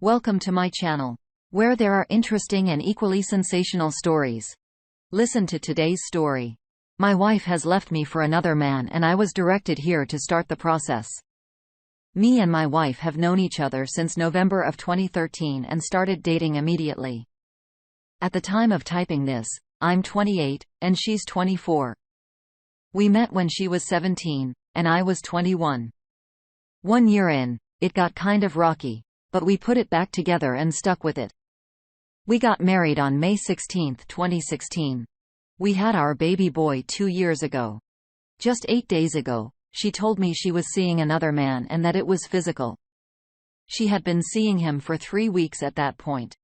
Welcome to my channel, where there are interesting and equally sensational stories. Listen to today's story. My wife has left me for another man and I was directed here to start the process. Me and my wife have known each other since November of 2013 and started dating immediately. At the time of typing this, I'm 28, and she's 24. We met when she was 17, and I was 21. 1 year in, it got kind of rocky, but we put it back together and stuck with it. We got married on May 16, 2016. We had our baby boy 2 years ago. Just 8 days ago, she told me she was seeing another man and that it was physical. She had been seeing him for 3 weeks at that point.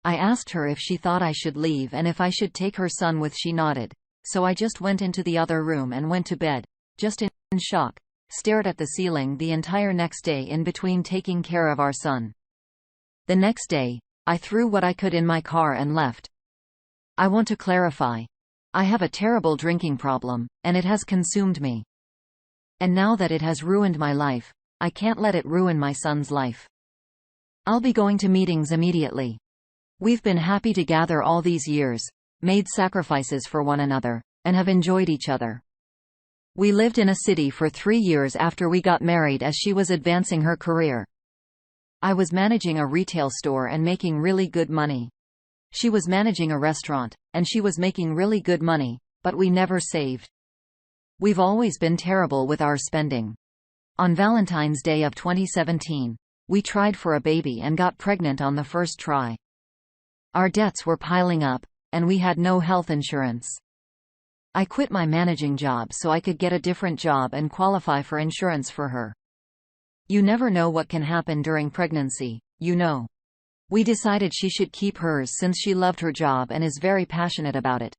I asked her if she thought I should leave and if I should take her son with. She nodded. So I just went into the other room and went to bed, just in shock, stared at the ceiling the entire next day in between taking care of our son. The next day, I threw what I could in my car and left. I want to clarify. I have a terrible drinking problem, and it has consumed me. And now that it has ruined my life, I can't let it ruin my son's life. I'll be going to meetings immediately. We've been happy together all these years, made sacrifices for one another, and have enjoyed each other. We lived in a city for 3 years after we got married as she was advancing her career. I was managing a retail store and making really good money. She was managing a restaurant, and she was making really good money, but we never saved. We've always been terrible with our spending. On Valentine's Day of 2017, we tried for a baby and got pregnant on the first try. Our debts were piling up, and we had no health insurance. I quit my managing job so I could get a different job and qualify for insurance for her. You never know what can happen during pregnancy, you know. We decided she should keep hers since she loved her job and is very passionate about it.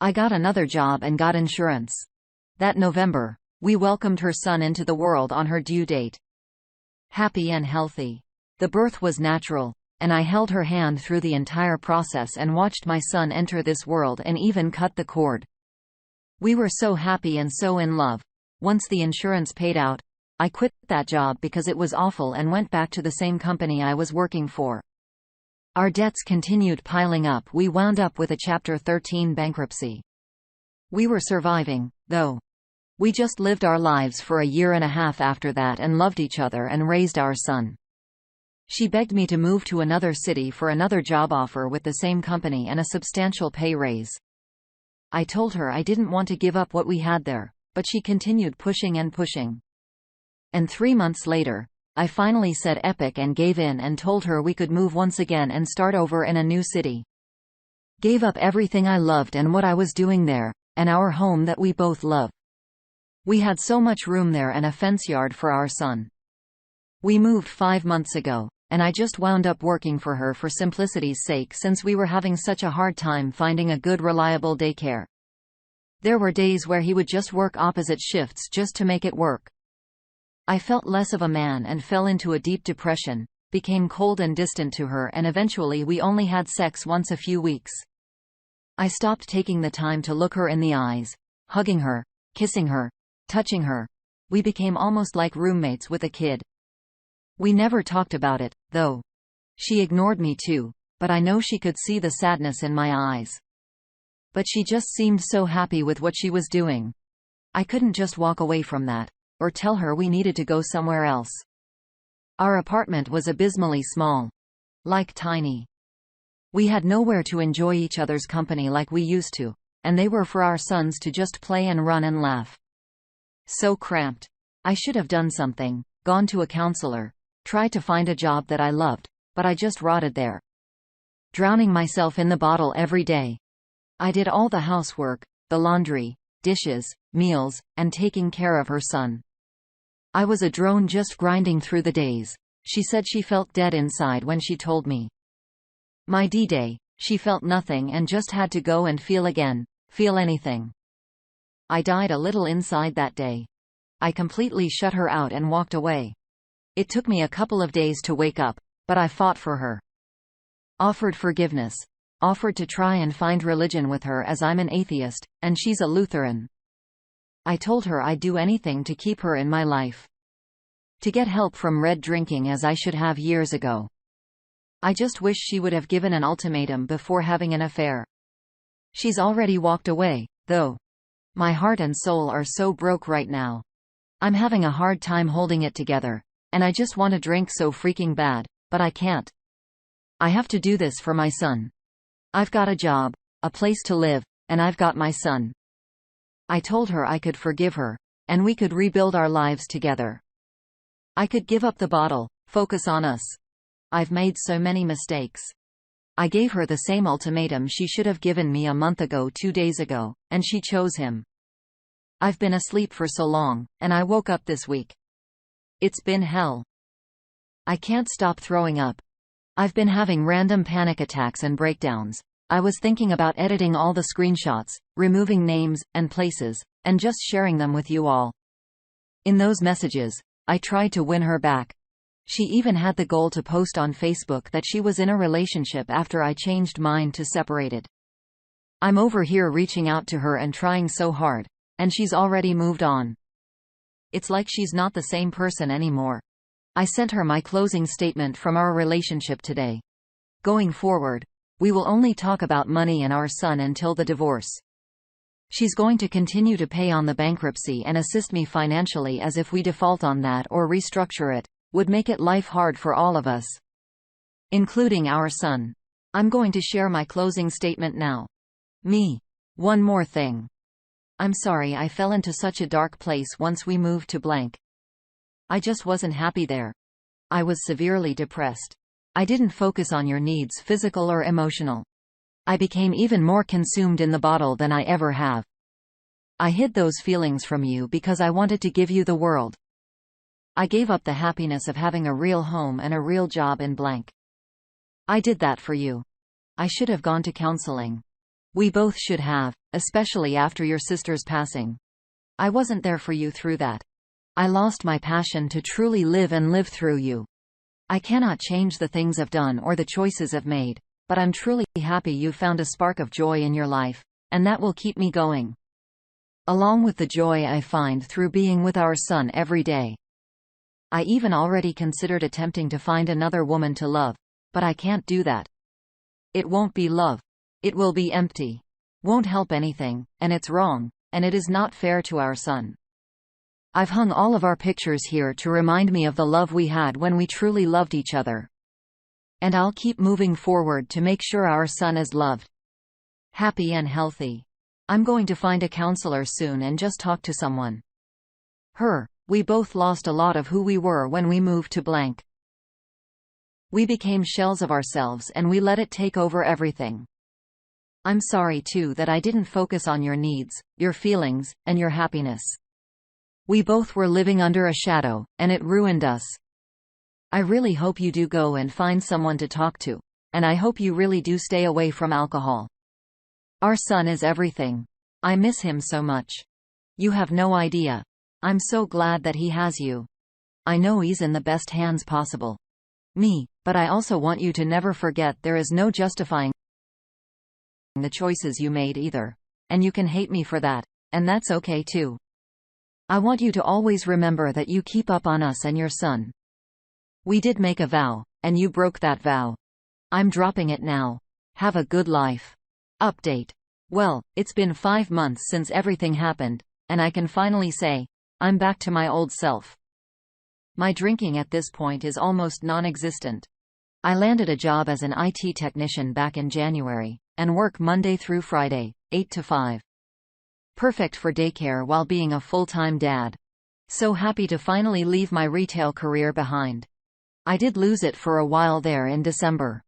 I got another job and got insurance. That November, we welcomed her son into the world on her due date. Happy and healthy. The birth was natural, and I held her hand through the entire process and watched my son enter this world and even cut the cord. We were so happy and so in love. Once the insurance paid out, I quit that job because it was awful and went back to the same company I was working for. Our debts continued piling up. We wound up with a Chapter 13 bankruptcy. We were surviving, though. We just lived our lives for a year and a half after that and loved each other and raised our son. She begged me to move to another city for another job offer with the same company and a substantial pay raise. I told her I didn't want to give up what we had there, but she continued pushing and pushing. And 3 months later, I finally said epic and gave in and told her we could move once again and start over in a new city. Gave up everything I loved and what I was doing there, and our home that we both love. We had so much room there and a fence yard for our son. We moved 5 months ago. And I just wound up working for her for simplicity's sake since we were having such a hard time finding a good reliable daycare. There were days where he would just work opposite shifts just to make it work. I felt less of a man and fell into a deep depression, became cold and distant to her, and eventually we only had sex once a few weeks. I stopped taking the time to look her in the eyes, hugging her, kissing her, touching her. We became almost like roommates with a kid. We never talked about it, though. She ignored me too, but I know she could see the sadness in my eyes. But she just seemed so happy with what she was doing. I couldn't just walk away from that, or tell her we needed to go somewhere else. Our apartment was abysmally small. Like tiny. We had nowhere to enjoy each other's company like we used to, and they were for our sons to just play and run and laugh. So cramped. I should have done something, gone to a counselor. Tried to find a job that I loved, but I just rotted there. Drowning myself in the bottle every day. I did all the housework, the laundry, dishes, meals, and taking care of her son. I was a drone just grinding through the days. She said she felt dead inside when she told me. My D-Day, she felt nothing and just had to go and feel again, feel anything. I died a little inside that day. I completely shut her out and walked away. It took me a couple of days to wake up, but I fought for her. Offered forgiveness. Offered to try and find religion with her as I'm an atheist, and she's a Lutheran. I told her I'd do anything to keep her in my life. To get help from red drinking as I should have years ago. I just wish she would have given an ultimatum before having an affair. She's already walked away, though. My heart and soul are so broke right now. I'm having a hard time holding it together, and I just want to drink so freaking bad, but I can't. I have to do this for my son. I've got a job, a place to live, and I've got my son. I told her I could forgive her, and we could rebuild our lives together. I could give up the bottle, focus on us. I've made so many mistakes. I gave her the same ultimatum she should have given me a month ago, 2 days ago, and she chose him. I've been asleep for so long, and I woke up this week. It's been hell. I can't stop throwing up. I've been having random panic attacks and breakdowns. I was thinking about editing all the screenshots, removing names and places, and just sharing them with you all. In those messages, I tried to win her back. She even had the goal to post on Facebook that she was in a relationship after I changed mine to separated. I'm over here reaching out to her and trying so hard, and she's already moved on. It's like she's not the same person anymore. I sent her my closing statement from our relationship today. Going forward, we will only talk about money and our son until the divorce. She's going to continue to pay on the bankruptcy and assist me financially, as if we default on that or restructure it would make it life hard for all of us, including our son. I'm going to share my closing statement now. Me. One more thing. I'm sorry I fell into such a dark place once we moved to blank. I just wasn't happy there. I was severely depressed. I didn't focus on your needs, physical or emotional. I became even more consumed in the bottle than I ever have. I hid those feelings from you because I wanted to give you the world. I gave up the happiness of having a real home and a real job in blank. I did that for you. I should have gone to counseling. We both should have, especially after your sister's passing. I wasn't there for you through that. I lost my passion to truly live and live through you. I cannot change the things I've done or the choices I've made, but I'm truly happy you found a spark of joy in your life, and that will keep me going. Along with the joy I find through being with our son every day. I even already considered attempting to find another woman to love, but I can't do that. It won't be love. It will be empty. Won't help anything, and it's wrong, and it is not fair to our son. I've hung all of our pictures here to remind me of the love we had when we truly loved each other. And I'll keep moving forward to make sure our son is loved, happy and healthy. I'm going to find a counselor soon and just talk to someone. We both lost a lot of who we were when we moved to blank. We became shells of ourselves and we let it take over everything. I'm sorry too that I didn't focus on your needs, your feelings, and your happiness. We both were living under a shadow, and it ruined us. I really hope you do go and find someone to talk to, and I hope you really do stay away from alcohol. Our son is everything. I miss him so much. You have no idea. I'm so glad that he has you. I know he's in the best hands possible. Me, but I also want you to never forget there is no justifying the choices you made either. And you can hate me for that, and that's okay too. I want you to always remember that you keep up on us and your son. We did make a vow, and you broke that vow. I'm dropping it now. Have a good life. Update. Well, it's been 5 months since everything happened, and I can finally say, I'm back to my old self. My drinking at this point is almost non-existent. I landed a job as an IT technician back in January, and work Monday through Friday, 8 to 5. Perfect for daycare while being a full-time dad. So happy to finally leave my retail career behind. I did lose it for a while there in December.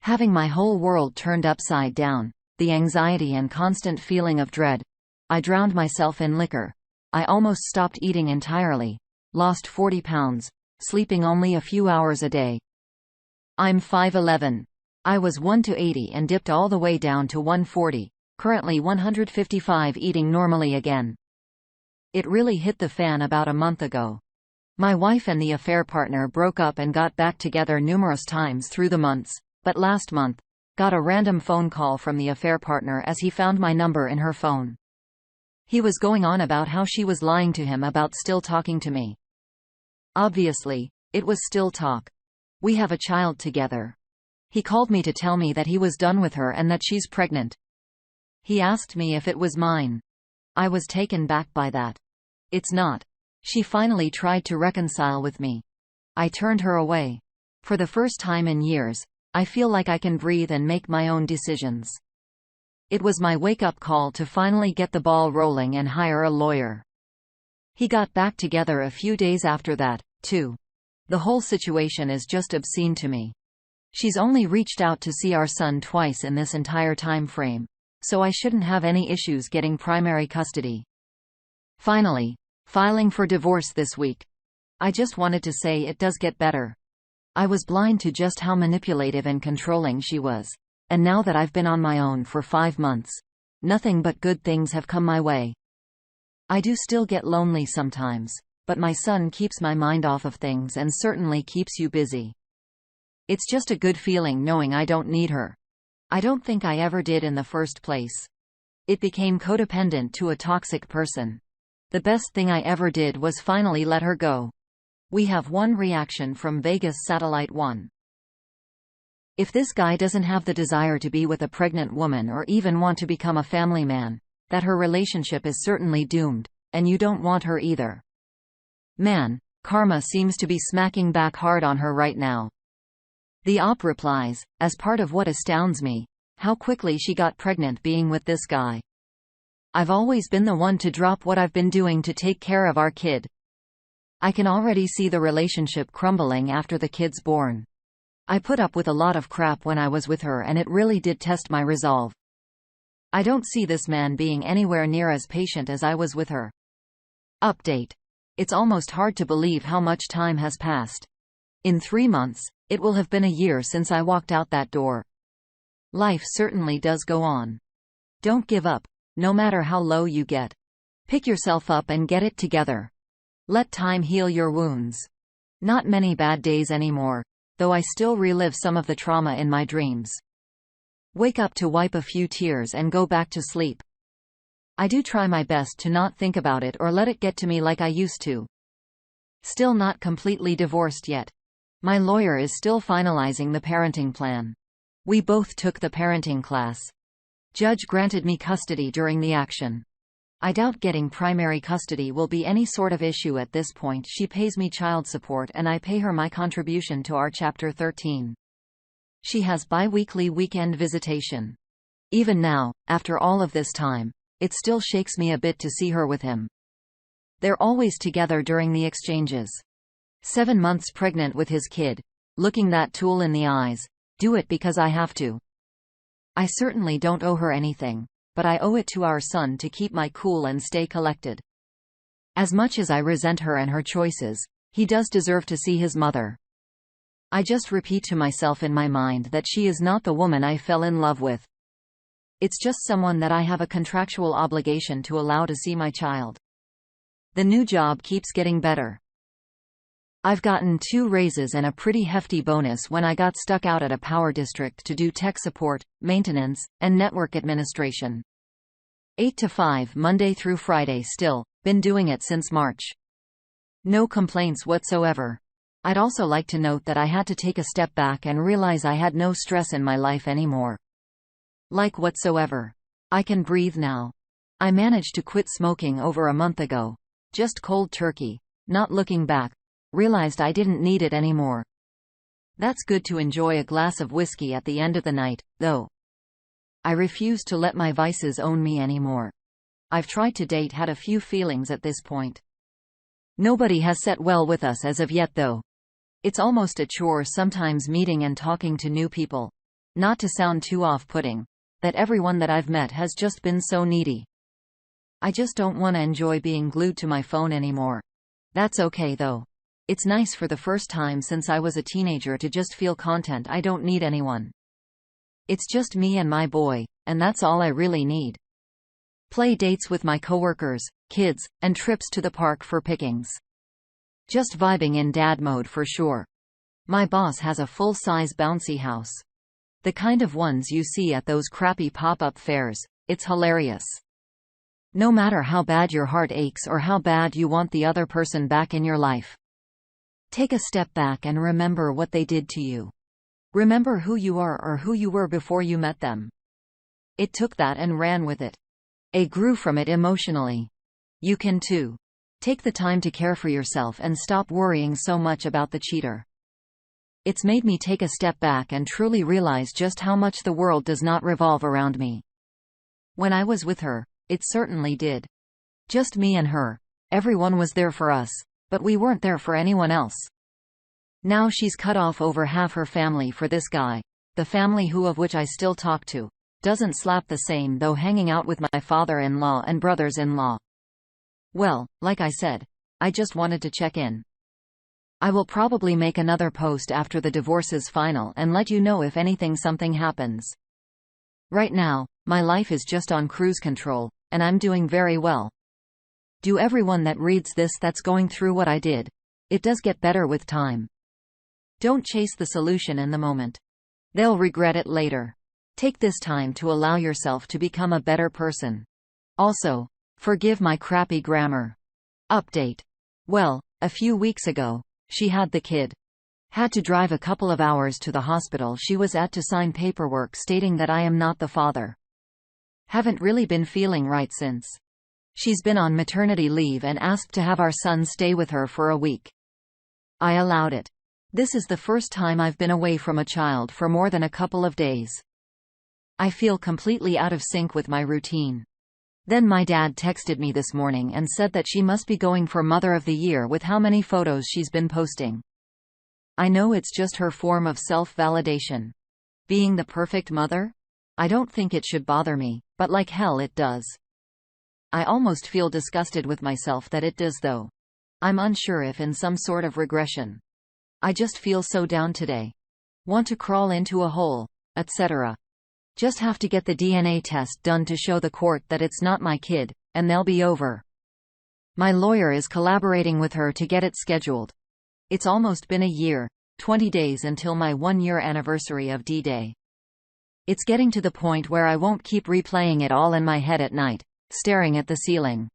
Having my whole world turned upside down, the anxiety and constant feeling of dread. I drowned myself in liquor. I almost stopped eating entirely. Lost 40 pounds, sleeping only a few hours a day. I'm 5'11". I was 1 to 80 and dipped all the way down to 140, currently 155, eating normally again. It really hit the fan about a month ago. My wife and the affair partner broke up and got back together numerous times through the months, but last month, got a random phone call from the affair partner as he found my number in her phone. He was going on about how she was lying to him about still talking to me. Obviously, it was still talk. We have a child together. He called me to tell me that he was done with her and that she's pregnant. He asked me if it was mine. I was taken back by that. It's not. She finally tried to reconcile with me. I turned her away. For the first time in years, I feel like I can breathe and make my own decisions. It was my wake-up call to finally get the ball rolling and hire a lawyer. He got back together a few days after that, too. The whole situation is just obscene to me. She's only reached out to see our son twice in this entire time frame, so I shouldn't have any issues getting primary custody. Finally, filing for divorce this week. I just wanted to say it does get better. I was blind to just how manipulative and controlling she was, and now that I've been on my own for 5 months, nothing but good things have come my way. I do still get lonely sometimes, but my son keeps my mind off of things and certainly keeps you busy. It's just a good feeling knowing I don't need her. I don't think I ever did in the first place. It became codependent to a toxic person. The best thing I ever did was finally let her go. We have one reaction from Vegas Satellite 1. If this guy doesn't have the desire to be with a pregnant woman or even want to become a family man, that her relationship is certainly doomed, and you don't want her either. Man, karma seems to be smacking back hard on her right now. The op replies, as part of what astounds me, how quickly she got pregnant being with this guy. I've always been the one to drop what I've been doing to take care of our kid. I can already see the relationship crumbling after the kid's born. I put up with a lot of crap when I was with her and it really did test my resolve. I don't see this man being anywhere near as patient as I was with her. Update. It's almost hard to believe how much time has passed. In 3 months, it will have been a year since I walked out that door. Life certainly does go on. Don't give up, no matter how low you get. Pick yourself up and get it together. Let time heal your wounds. Not many bad days anymore, though I still relive some of the trauma in my dreams. Wake up to wipe a few tears and go back to sleep. I do try my best to not think about it or let it get to me like I used to. Still not completely divorced yet. My lawyer is still finalizing the parenting plan. We both took the parenting class. Judge granted me custody during the action. I doubt getting primary custody will be any sort of issue at this point. She pays me child support and I pay her my contribution to our Chapter 13. She has bi-weekly weekend visitation. Even now, after all of this time, it still shakes me a bit to see her with him. They're always together during the exchanges. 7 months pregnant with his kid, looking that tool in the eyes, do it because I have to. I certainly don't owe her anything, but I owe it to our son to keep my cool and stay collected. As much as I resent her and her choices, he does deserve to see his mother. I just repeat to myself in my mind that she is not the woman I fell in love with. It's just someone that I have a contractual obligation to allow to see my child. The new job keeps getting better. I've gotten 2 raises and a pretty hefty bonus when I got stuck out at a power district to do tech support, maintenance, and network administration. 8 to 5 Monday through Friday still, been doing it since March. No complaints whatsoever. I'd also like to note that I had to take a step back and realize I had no stress in my life anymore. Like whatsoever. I can breathe now. I managed to quit smoking over a month ago. Just cold turkey, not looking back. Realized I didn't need it anymore. That's good to enjoy a glass of whiskey at the end of the night, though. I refuse to let my vices own me anymore. I've tried to date, had a few feelings at this point. Nobody has set well with us as of yet though. It's almost a chore sometimes meeting and talking to new people. Not to sound too off-putting, that everyone that I've met has just been so needy. I just don't want to enjoy being glued to my phone anymore. That's okay though. It's nice for the first time since I was a teenager to just feel content. I don't need anyone. It's just me and my boy, and that's all I really need. Play dates with my coworkers, kids, and trips to the park for pickings. Just vibing in dad mode for sure. My boss has a full-size bouncy house. The kind of ones you see at those crappy pop-up fairs. It's hilarious. No matter how bad your heart aches or how bad you want the other person back in your life, take a step back and remember what they did to you. Remember who you are or who you were before you met them. It took that and ran with it. I grew from it emotionally. You can too. Take the time to care for yourself and stop worrying so much about the cheater. It's made me take a step back and truly realize just how much the world does not revolve around me. When I was with her, it certainly did. Just me and her. Everyone was there for us, but we weren't there for anyone else. Now she's cut off over half her family for this guy, the family who of which I still talk to. Doesn't slap the same though hanging out with my father-in-law and brothers-in-law. Well, like I said, I just wanted to check in. I will probably make another post after the divorce is final and let you know if something happens. Right now, my life is just on cruise control, and I'm doing very well. To everyone that reads this that's going through what I did, it does get better with time. Don't chase the solution in the moment. They'll regret it later. Take this time to allow yourself to become a better person. Also, forgive my crappy grammar. Update. Well, a few weeks ago, she had the kid. Had to drive a couple of hours to the hospital she was at to sign paperwork stating that I am not the father. Haven't really been feeling right since. She's been on maternity leave and asked to have our son stay with her for a week. I allowed it. This is the first time I've been away from a child for more than a couple of days. I feel completely out of sync with my routine. Then my dad texted me this morning and said that she must be going for Mother of the Year with how many photos she's been posting. I know it's just her form of self-validation. Being the perfect mother? I don't think it should bother me, but like hell it does. I almost feel disgusted with myself that it does though. I'm unsure if in some sort of regression. I just feel so down today. Want to crawl into a hole, etc. Just have to get the DNA test done to show the court that it's not my kid, and they'll be over. My lawyer is collaborating with her to get it scheduled. It's almost been a year, 20 days until my 1-year anniversary of D-Day. It's getting to the point where I won't keep replaying it all in my head at night, staring at the ceiling.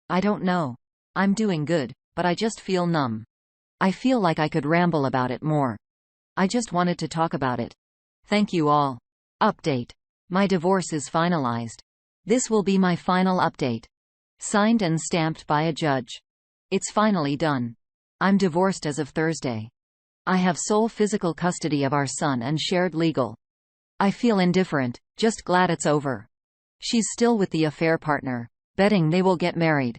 I don't know. I'm doing good, but I just feel numb. I feel like I could ramble about it more. I just wanted to talk about it. Thank you all. Update. My divorce is finalized. This will be my final update. Signed and stamped by a judge. It's finally done. I'm divorced as of Thursday. I have sole physical custody of our son and shared legal. I feel indifferent, just glad it's over. She's still with the affair partner, betting they will get married.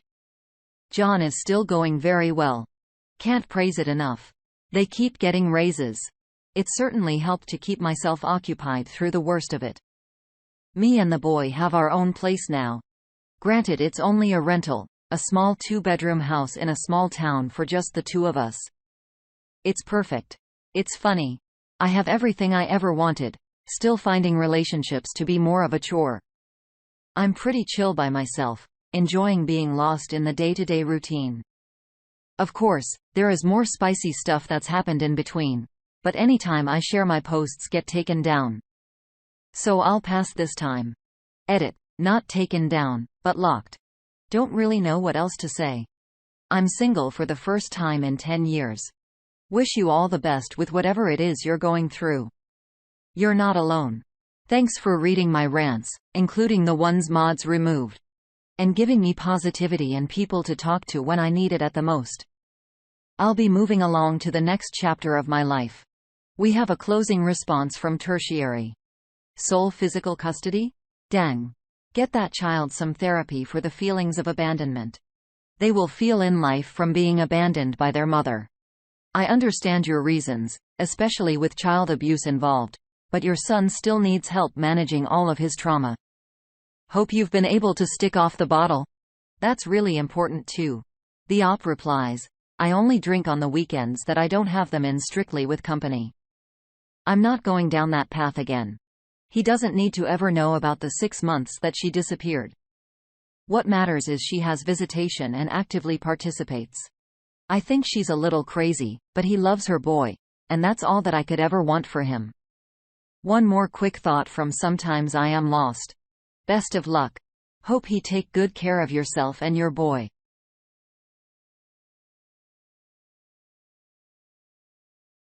John is still going very well. Can't praise it enough. They keep getting raises. It certainly helped to keep myself occupied through the worst of it. Me and the boy have our own place now. Granted, it's only a rental, a small 2-bedroom house in a small town for just the two of us. It's perfect. It's funny. I have everything I ever wanted, still finding relationships to be more of a chore. I'm pretty chill by myself, enjoying being lost in the day-to-day routine. Of course, there is more spicy stuff that's happened in between, but anytime I share my posts get taken down. So I'll pass this time. Edit. Not taken down, but locked. Don't really know what else to say. I'm single for the first time in 10 years. Wish you all the best with whatever it is you're going through. You're not alone. Thanks for reading my rants, including the ones mods removed, and giving me positivity and people to talk to when I need it at the most. I'll be moving along to the next chapter of my life. We have a closing response from tertiary. Sole physical custody? Dang. Get that child some therapy for the feelings of abandonment they will feel in life from being abandoned by their mother. I understand your reasons, especially with child abuse involved, but your son still needs help managing all of his trauma. Hope you've been able to stick off the bottle. That's really important too. The op replies, I only drink on the weekends that I don't have them in strictly with company. I'm not going down that path again. He doesn't need to ever know about the 6 months that she disappeared. What matters is she has visitation and actively participates. I think she's a little crazy, but he loves her boy, and that's all that I could ever want for him. One more quick thought from Sometimes I Am Lost. Best of luck. Hope he take good care of yourself and your boy.